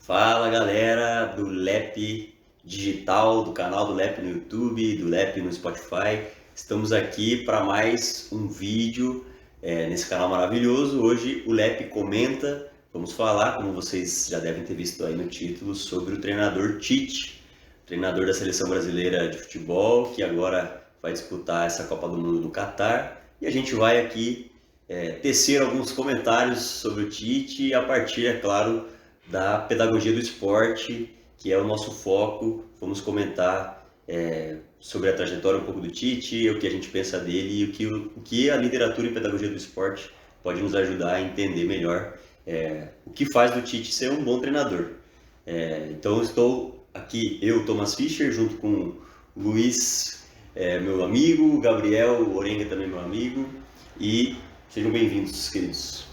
Fala galera do LEP Digital, do canal do LEP no YouTube, do LEP no Spotify. Estamos aqui para mais um vídeo nesse canal maravilhoso. Hoje o LEP comenta, vamos falar, como vocês já devem ter visto aí no título, sobre o treinador Tite, treinador da Seleção Brasileira de Futebol, que agora vai disputar essa Copa do Mundo no Catar. E a gente vai aqui tecer alguns comentários sobre o Tite a partir, é claro, da pedagogia do esporte, que é o nosso foco. Vamos comentar sobre a trajetória um pouco do Tite, o que a gente pensa dele e o que a literatura e pedagogia do esporte pode nos ajudar a entender melhor o que faz do Tite ser um bom treinador. Então estou aqui, eu, Thomas Fischer, junto com o Luiz, meu amigo, Gabriel Orenga, também meu amigo, e sejam bem-vindos, queridos.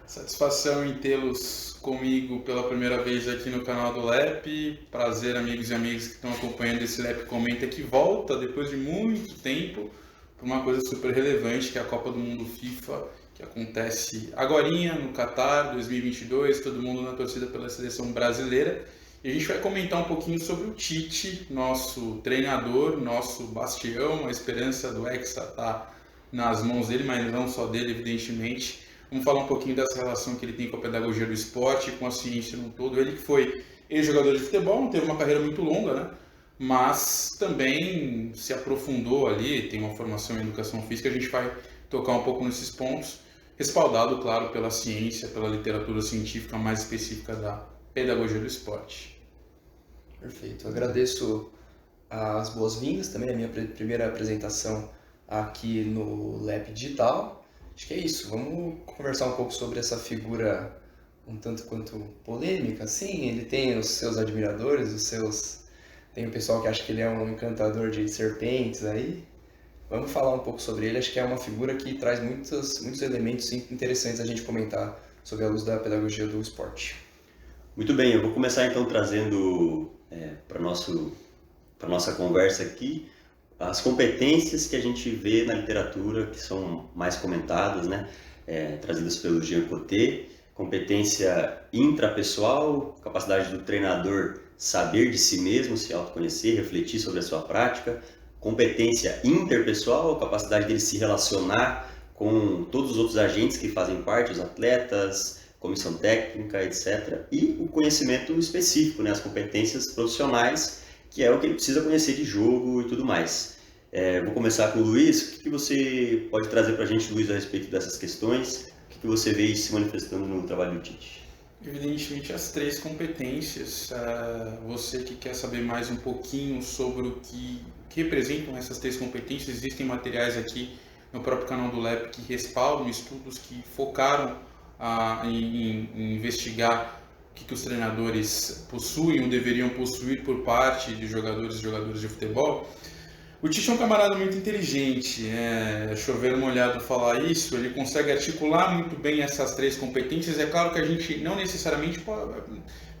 Satisfação em tê-los comigo pela primeira vez aqui no canal do LEP. Prazer, amigos e amigas que estão acompanhando esse LEP Comenta, que volta depois de muito tempo para uma coisa super relevante, que é a Copa do Mundo FIFA, que acontece agorinha no Catar 2022, todo mundo na torcida pela seleção brasileira. E a gente vai comentar um pouquinho sobre o Tite, nosso treinador, nosso bastião. A esperança do Hexa está nas mãos dele, mas não só dele, evidentemente. Vamos falar um pouquinho dessa relação que ele tem com a pedagogia do esporte, com a ciência no todo. Ele que foi ex-jogador de futebol, não teve uma carreira muito longa, né? Mas também se aprofundou ali, tem uma formação em educação física. A gente vai tocar um pouco nesses pontos, respaldado, claro, pela ciência, pela literatura científica mais específica da pedagogia do esporte. Perfeito. Agradeço as boas-vindas também, a minha primeira apresentação aqui no LEP Digital. Acho que é isso, vamos conversar um pouco sobre essa figura um tanto quanto polêmica. Sim, ele tem os seus admiradores, tem o pessoal que acha que ele é um encantador de serpentes aí. Vamos falar um pouco sobre ele, acho que é uma figura que traz muitos elementos interessantes a gente comentar sobre a luz da pedagogia do esporte. Muito bem, eu vou começar então trazendo para nossa conversa aqui as competências que a gente vê na literatura, que são mais comentadas, né? Trazidas pelo Jean Coté. Competência intrapessoal, capacidade do treinador saber de si mesmo, se autoconhecer, refletir sobre a sua prática. Competência interpessoal, capacidade dele se relacionar com todos os outros agentes que fazem parte, os atletas, comissão técnica, etc. E o conhecimento específico, né? As competências profissionais, que é o que ele precisa conhecer de jogo e tudo mais. Vou começar com o Luiz. O que você pode trazer para a gente, Luiz, a respeito dessas questões? O que você vê se manifestando no trabalho do Tite? Evidentemente, as três competências. Você que quer saber mais um pouquinho sobre o que representam essas três competências, existem materiais aqui no próprio canal do LEP que respaldam estudos que focaram em investigar o que os treinadores possuem ou deveriam possuir por parte de jogadores e jogadoras de futebol. O Tite é um camarada muito inteligente, chover molhado falar isso, ele consegue articular muito bem essas três competências. É claro que a gente não necessariamente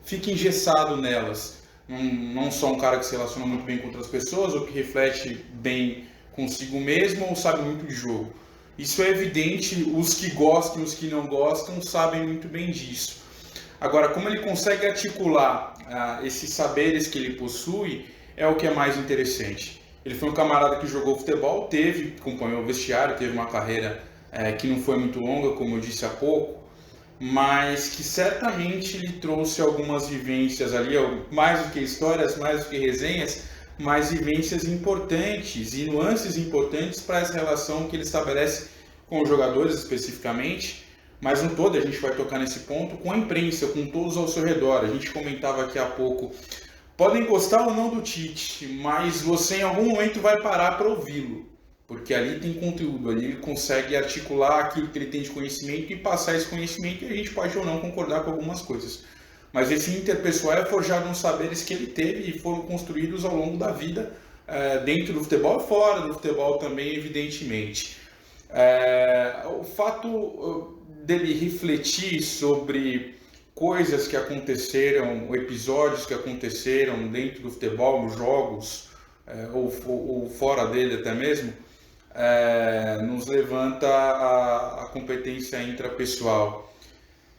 fica engessado nelas, não só um cara que se relaciona muito bem com outras pessoas ou que reflete bem consigo mesmo ou sabe muito de jogo. Isso é evidente, os que gostam e os que não gostam sabem muito bem disso. Agora, como ele consegue articular esses saberes que ele possui, é o que é mais interessante. Ele foi um camarada que jogou futebol, acompanhou o vestiário, teve uma carreira que não foi muito longa, como eu disse há pouco, mas que certamente lhe trouxe algumas vivências ali, mais do que histórias, mais do que resenhas, mas vivências importantes e nuances importantes para essa relação que ele estabelece com os jogadores especificamente, mas no todo, a gente vai tocar nesse ponto, com a imprensa, com todos ao seu redor. A gente comentava aqui há pouco, podem gostar ou não do Tite, mas você em algum momento vai parar para ouvi-lo, porque ali tem conteúdo, ali ele consegue articular aquilo que ele tem de conhecimento e passar esse conhecimento, e a gente pode ou não concordar com algumas coisas. Mas esse interpessoal é forjado nos saberes que ele teve e foram construídos ao longo da vida, dentro do futebol e fora do futebol também, evidentemente. O fato dele refletir sobre coisas que aconteceram, episódios que aconteceram dentro do futebol, jogos, ou fora dele até mesmo, nos levanta a competência intrapessoal.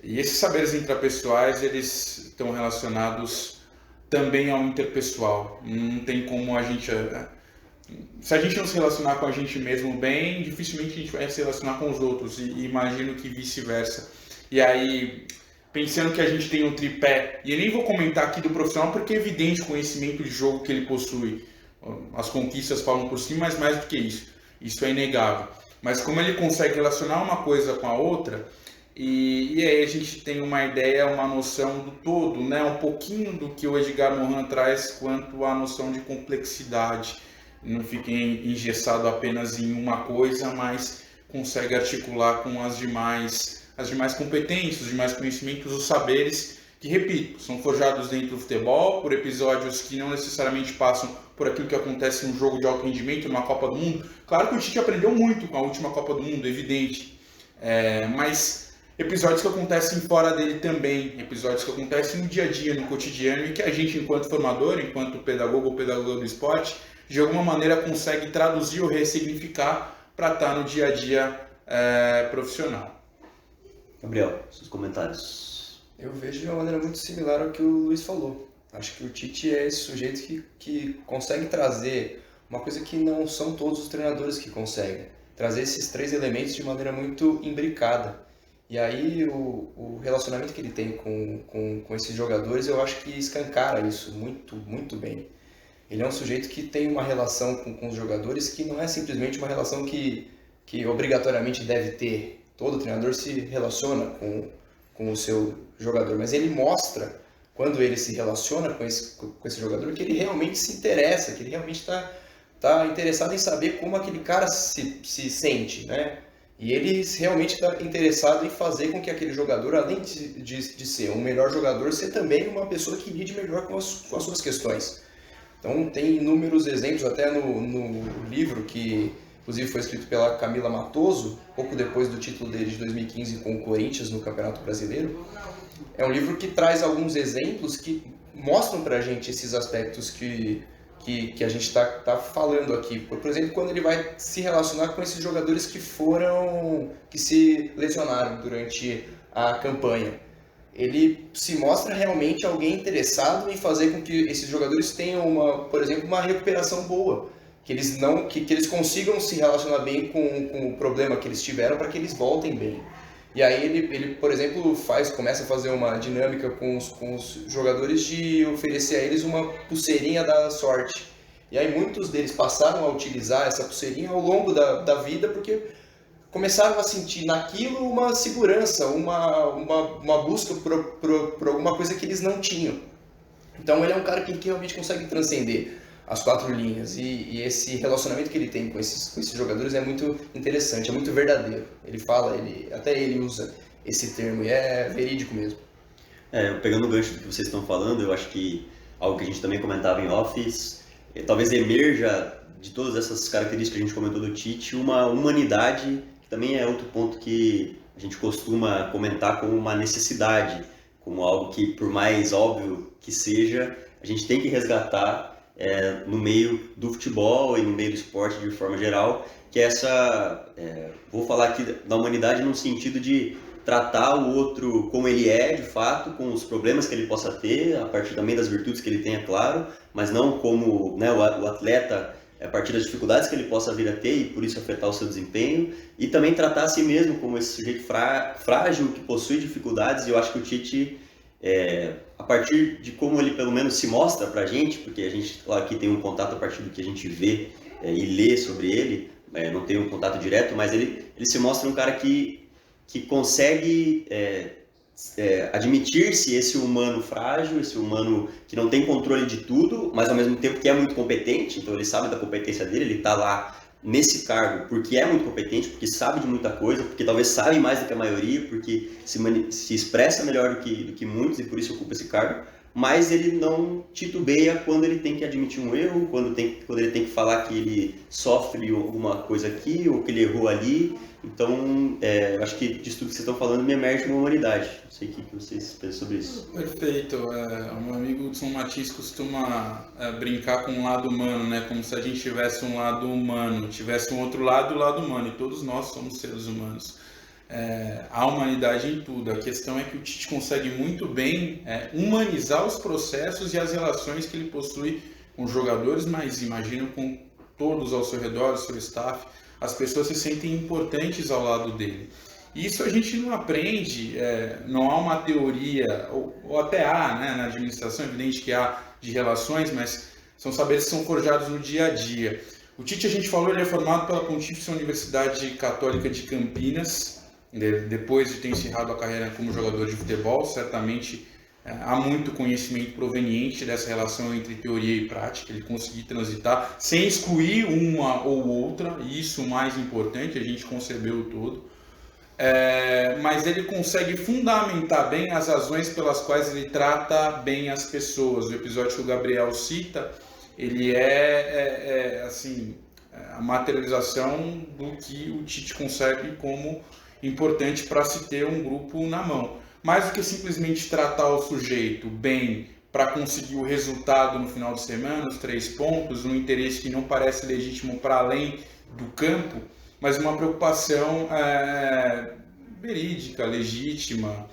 E esses saberes intrapessoais, eles estão relacionados também ao interpessoal. Não tem como a gente... Se a gente não se relacionar com a gente mesmo bem, dificilmente a gente vai se relacionar com os outros. E imagino que vice-versa. E aí, pensando que a gente tem um tripé, e eu nem vou comentar aqui do profissional porque é evidente o conhecimento de jogo que ele possui. As conquistas falam por si, mas mais do que isso. Isso é inegável. Mas como ele consegue relacionar uma coisa com a outra, e aí a gente tem uma ideia, uma noção do todo, né? Um pouquinho do que o Edgar Morin traz quanto à noção de complexidade. Não fica engessado apenas em uma coisa, mas consegue articular com as demais competências, os demais conhecimentos, os saberes, que, repito, são forjados dentro do futebol, por episódios que não necessariamente passam por aquilo que acontece em um jogo de alto rendimento, numa Copa do Mundo. Claro que o Tite aprendeu muito com a última Copa do Mundo, evidente, mas episódios que acontecem fora dele também, episódios que acontecem no dia a dia, no cotidiano, e que a gente, enquanto formador, enquanto pedagogo ou pedagoga do esporte, de alguma maneira consegue traduzir ou ressignificar para estar no dia a dia profissional. Gabriel, seus comentários. Eu vejo de uma maneira muito similar ao que o Luiz falou. Acho que o Tite é esse sujeito que consegue trazer uma coisa que não são todos os treinadores que conseguem. Trazer esses três elementos de maneira muito imbricada. E aí o relacionamento que ele tem com esses jogadores, eu acho que escancara isso muito, muito bem. Ele é um sujeito que tem uma relação com os jogadores que não é simplesmente uma relação que obrigatoriamente deve ter. Todo treinador se relaciona com o seu jogador, mas ele mostra, quando ele se relaciona com esse jogador, que ele realmente se interessa, que ele realmente está interessado em saber como aquele cara se sente, né? E ele realmente está interessado em fazer com que aquele jogador, além de ser um melhor jogador, ser também uma pessoa que lide melhor com as suas questões. Então tem inúmeros exemplos, até no livro que inclusive foi escrito pela Camila Matoso, pouco depois do título dele de 2015 com o Corinthians no Campeonato Brasileiro. É um livro que traz alguns exemplos que mostram pra gente esses aspectos que a gente está falando aqui. Por exemplo, quando ele vai se relacionar com esses jogadores que se lesionaram durante a campanha. Ele se mostra realmente alguém interessado em fazer com que esses jogadores tenham, por exemplo, uma recuperação boa. Que eles consigam se relacionar bem com o problema que eles tiveram para que eles voltem bem. E aí ele por exemplo, começa a fazer uma dinâmica com os jogadores de oferecer a eles uma pulseirinha da sorte. E aí muitos deles passaram a utilizar essa pulseirinha ao longo da vida porque começaram a sentir naquilo uma segurança, uma busca por alguma coisa que eles não tinham. Então ele é um cara que realmente consegue transcender as quatro linhas, e esse relacionamento que ele tem com esses jogadores é muito interessante, é muito verdadeiro. Ele fala, até ele usa esse termo, e é verídico mesmo. Pegando o gancho do que vocês estão falando, eu acho que algo que a gente também comentava em office, talvez emerja de todas essas características que a gente comentou do Tite, uma humanidade, que também é outro ponto que a gente costuma comentar como uma necessidade, como algo que, por mais óbvio que seja, a gente tem que resgatar no meio do futebol e no meio do esporte de forma geral, que é vou falar aqui da humanidade no sentido de tratar o outro como ele é, de fato, com os problemas que ele possa ter, a partir também das virtudes que ele tenha, claro, mas não como, né, o atleta a partir das dificuldades que ele possa vir a ter e por isso afetar o seu desempenho, e também tratar a si mesmo como esse sujeito frágil que possui dificuldades. E eu acho que o Tite, a partir de como ele pelo menos se mostra pra gente, porque a gente aqui tem um contato a partir do que a gente vê e lê sobre ele, não tem um contato direto, mas ele se mostra um cara que consegue admitir-se esse humano frágil, esse humano que não tem controle de tudo, mas ao mesmo tempo que é muito competente. Então ele sabe da competência dele, ele está lá nesse cargo porque é muito competente, porque sabe de muita coisa, porque talvez sabe mais do que a maioria, porque se expressa melhor do que muitos e por isso ocupa esse cargo, mas ele não titubeia quando ele tem que admitir um erro, quando ele tem que falar que ele sofre alguma coisa aqui ou que ele errou ali. Então, eu acho que disso tudo que vocês estão falando me emerge uma humanidade. Não sei o que vocês pensam sobre isso. Perfeito. O meu amigo Hudson Martins costuma brincar com o lado humano, né? Como se a gente tivesse um lado humano, tivesse um outro lado, o lado humano. E todos nós somos seres humanos. Há humanidade em tudo. A questão é que o Tite consegue muito bem humanizar os processos e as relações que ele possui com os jogadores, mas imagino com todos ao seu redor, o seu staff. As pessoas se sentem importantes ao lado dele. Isso a gente não aprende, não há uma teoria, ou até há, né, na administração, é evidente que há de relações, mas são saberes que são forjados no dia a dia. O Tite, a gente falou, ele é formado pela Pontifícia Universidade Católica de Campinas, depois de ter encerrado a carreira como jogador de futebol. Certamente há muito conhecimento proveniente dessa relação entre teoria e prática, ele conseguir transitar sem excluir uma ou outra, e isso o mais importante, a gente concebeu o todo, mas ele consegue fundamentar bem as razões pelas quais ele trata bem as pessoas. O episódio que o Gabriel cita, ele assim, a materialização do que o Tite concebe como importante para se ter um grupo na mão. Mais do que simplesmente tratar o sujeito bem para conseguir o resultado no final de semana, os 3 pontos, um interesse que não parece legítimo para além do campo, mas uma preocupação verídica, legítima,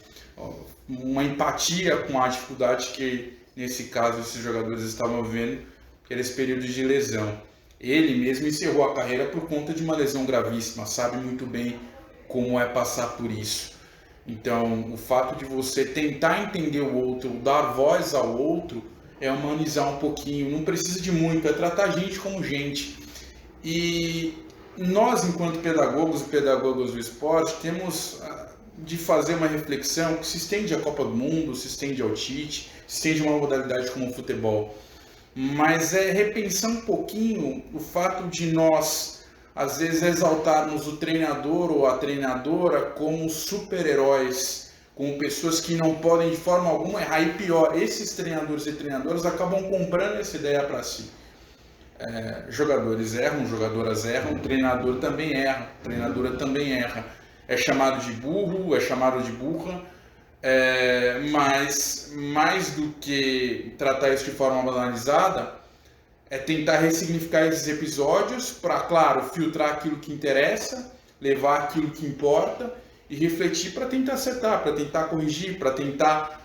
uma empatia com a dificuldade que, nesse caso, esses jogadores estavam vivendo, que era esse período de lesão. Ele mesmo encerrou a carreira por conta de uma lesão gravíssima, sabe muito bem como é passar por isso. Então, o fato de você tentar entender o outro, dar voz ao outro, é humanizar um pouquinho, não precisa de muito, é tratar a gente como gente. E nós, enquanto pedagogos e pedagogas do esporte, temos de fazer uma reflexão que se estende à Copa do Mundo, se estende ao Tite, se estende a uma modalidade como o futebol. Mas repensar um pouquinho o fato de nós, às vezes, exaltarmos o treinador ou a treinadora como super-heróis, como pessoas que não podem de forma alguma errar. E pior, esses treinadores e treinadoras acabam comprando essa ideia para si. Jogadores erram, jogadoras erram, treinador também erra, treinadora também erra. É chamado de burro, é chamado de burra, mas mais do que tratar isso de forma banalizada, é tentar ressignificar esses episódios para, claro, filtrar aquilo que interessa, levar aquilo que importa e refletir para tentar acertar, para tentar corrigir, para tentar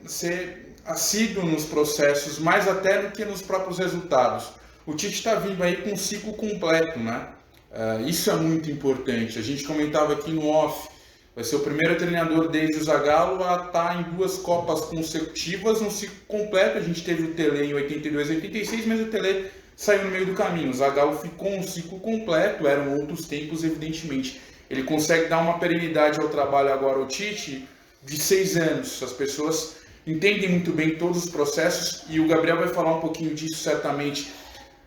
ser assíduo nos processos, mais até do que nos próprios resultados. O Tite está vindo aí com um ciclo completo, né? Isso é muito importante. A gente comentava aqui no off, vai ser o primeiro treinador desde o Zagallo a estar em 2 Copas consecutivas, um ciclo completo. A gente teve o Tele em 82 e 86, mas o Tele saiu no meio do caminho. O Zagallo ficou um ciclo completo, eram outros tempos, evidentemente. Ele consegue dar uma perenidade ao trabalho agora, o Tite, de 6 anos. As pessoas entendem muito bem todos os processos e o Gabriel vai falar um pouquinho disso certamente.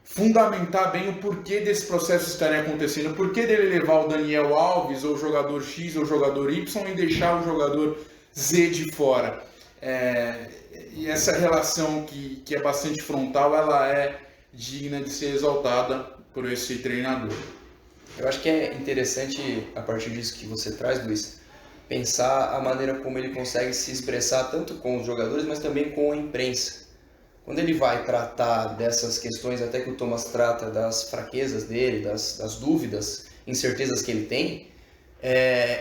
Fundamentar bem o porquê desse processo estarem acontecendo, o porquê dele levar o Daniel Alves, ou o jogador X, ou o jogador Y, e deixar o jogador Z de fora. E essa relação que é bastante frontal, ela é digna de ser exaltada por esse treinador. Eu acho que é interessante, a partir disso que você traz, Luiz, pensar a maneira como ele consegue se expressar tanto com os jogadores, mas também com a imprensa. Quando ele vai tratar dessas questões, até que o Thomas trata das fraquezas dele, das dúvidas, incertezas que ele tem,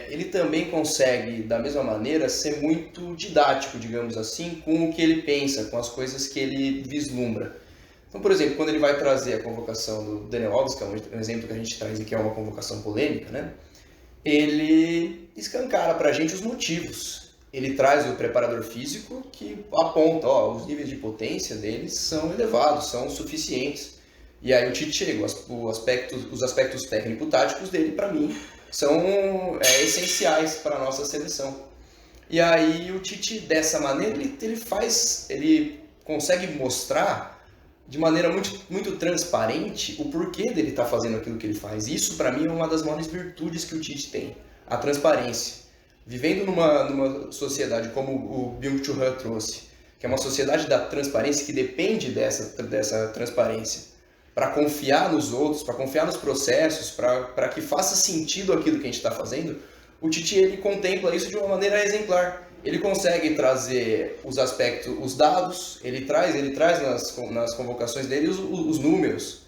ele também consegue, da mesma maneira, ser muito didático, digamos assim, com o que ele pensa, com as coisas que ele vislumbra. Então, por exemplo, quando ele vai trazer a convocação do Daniel Alves, que é um exemplo que a gente traz aqui, é uma convocação polêmica, né? Ele escancara para a gente os motivos. Ele traz o preparador físico que aponta, os níveis de potência deles são elevados, são suficientes. E aí o Tite chega, os aspectos técnico-táticos dele, para mim, são essenciais para a nossa seleção. E aí o Tite, dessa maneira, ele consegue mostrar de maneira muito, muito transparente o porquê dele estar fazendo aquilo que ele faz. Isso, para mim, é uma das maiores virtudes que o Tite tem, a transparência. Vivendo numa sociedade como o Byung-Chul Han trouxe, que é uma sociedade da transparência, que depende dessa transparência, para confiar nos outros, para confiar nos processos, para que faça sentido aquilo que a gente está fazendo, o Titi ele contempla isso de uma maneira exemplar. Ele consegue trazer os aspectos, os dados, ele traz nas convocações dele os números.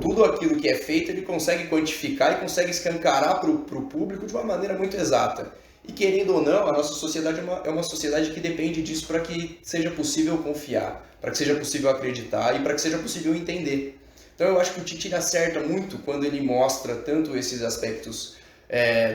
Tudo aquilo que é feito ele consegue quantificar e consegue escancarar para o público de uma maneira muito exata. E querendo ou não, a nossa sociedade é uma sociedade que depende disso para que seja possível confiar, para que seja possível acreditar e para que seja possível entender. Então eu acho que o Titi acerta muito quando ele mostra tanto esses aspectos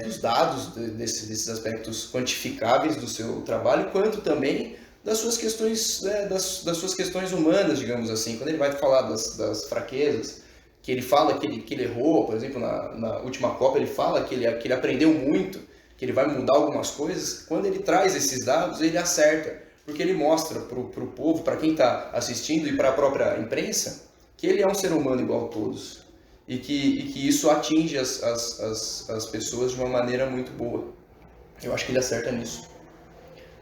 dos dados, desses aspectos quantificáveis do seu trabalho, quanto também das suas questões, das suas questões humanas, digamos assim. Quando ele vai falar das fraquezas, que ele fala que ele errou, por exemplo, na última Copa, ele fala que ele aprendeu muito, que ele vai mudar algumas coisas. Quando ele traz esses dados, ele acerta, porque ele mostra para o povo, para quem está assistindo e para a própria imprensa, que ele é um ser humano igual a todos. E que isso atinge as pessoas de uma maneira muito boa. Eu acho que ele acerta nisso.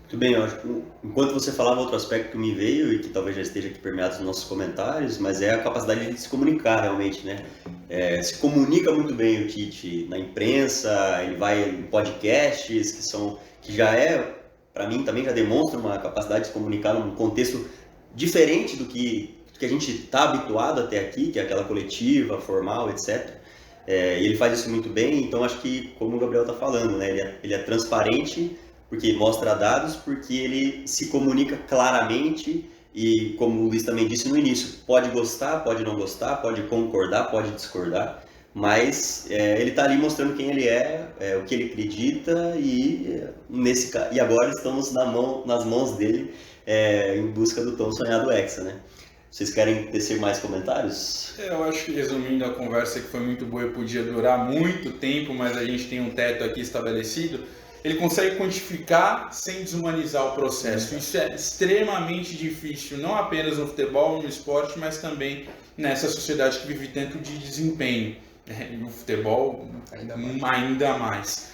Muito bem, eu acho que enquanto você falava, outro aspecto que me veio e que talvez já esteja aqui permeado nos nossos comentários, mas é a capacidade de se comunicar realmente, né? Se comunica muito bem o Titi na imprensa, ele vai em podcasts que já para mim também já demonstra uma capacidade de se comunicar num contexto diferente do que a gente está habituado até aqui, que é aquela coletiva, formal, etc. E ele faz isso muito bem, então acho que, como o Gabriel está falando, né, ele é transparente, porque mostra dados, porque ele se comunica claramente e, como o Luiz também disse no início, pode gostar, pode não gostar, pode concordar, pode discordar, mas ele está ali mostrando quem ele o que ele acredita e agora estamos nas mãos dele em busca do tão sonhado Hexa, né? Vocês querem tecer mais comentários? Eu acho que, resumindo a conversa, que foi muito boa e podia durar muito tempo, mas a gente tem um teto aqui estabelecido, ele consegue quantificar sem desumanizar o processo. Isso é extremamente difícil, não apenas no futebol, no esporte, mas também nessa sociedade que vive tanto de desempenho. E no futebol, ainda mais.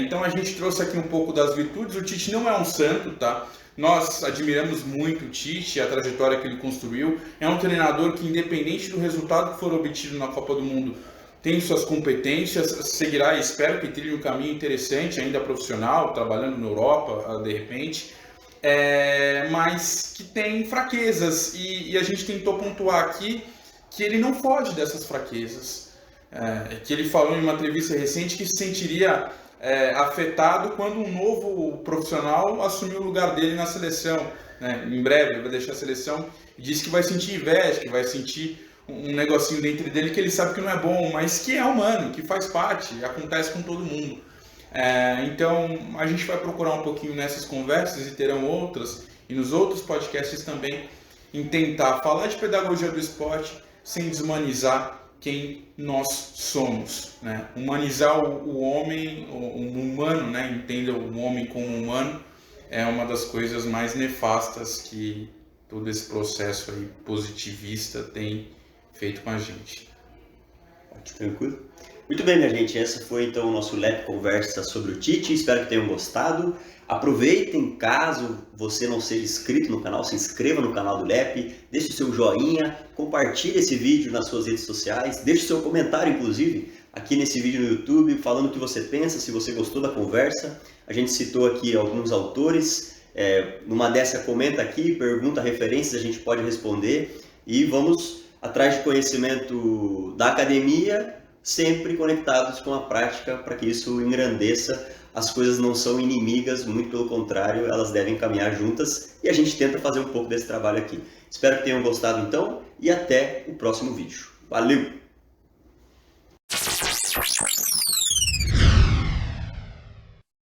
Então a gente trouxe aqui um pouco das virtudes. O Tite não é um santo, tá? Nós admiramos muito o Tite, a trajetória que ele construiu. É um treinador que, independente do resultado que for obtido na Copa do Mundo, tem suas competências, seguirá e espero que trilhe um caminho interessante, ainda profissional, trabalhando na Europa, de repente, mas que tem fraquezas. E a gente tentou pontuar aqui que ele não foge dessas fraquezas. Que ele falou em uma entrevista recente que se sentiria afetado quando um novo profissional assumiu o lugar dele na seleção, né? Em breve ele vai deixar a seleção e disse que vai sentir inveja, que vai sentir um negocinho dentro dele que ele sabe que não é bom, mas que é humano, que faz parte, acontece com todo mundo. Então a gente vai procurar um pouquinho nessas conversas e terão outras, e nos outros podcasts também, em tentar falar de pedagogia do esporte sem deshumanizar quem nós somos, né? Humanizar o homem, o humano, né? Entenda o homem como humano, é uma das coisas mais nefastas que todo esse processo aí positivista tem feito com a gente. Tranquilo? Muito bem, minha gente, essa foi então o nosso LEP Conversa sobre o Tite, espero que tenham gostado. Aproveitem, caso você não seja inscrito no canal, se inscreva no canal do LEP, deixe o seu joinha, compartilhe esse vídeo nas suas redes sociais, deixe o seu comentário, inclusive, aqui nesse vídeo no YouTube, falando o que você pensa, se você gostou da conversa. A gente citou aqui alguns autores, numa dessa comenta aqui, pergunta, referências, a gente pode responder e vamos atrás de conhecimento da academia, sempre conectados com a prática para que isso engrandeça. As coisas não são inimigas, muito pelo contrário, elas devem caminhar juntas e a gente tenta fazer um pouco desse trabalho aqui. Espero que tenham gostado então e até o próximo vídeo. Valeu!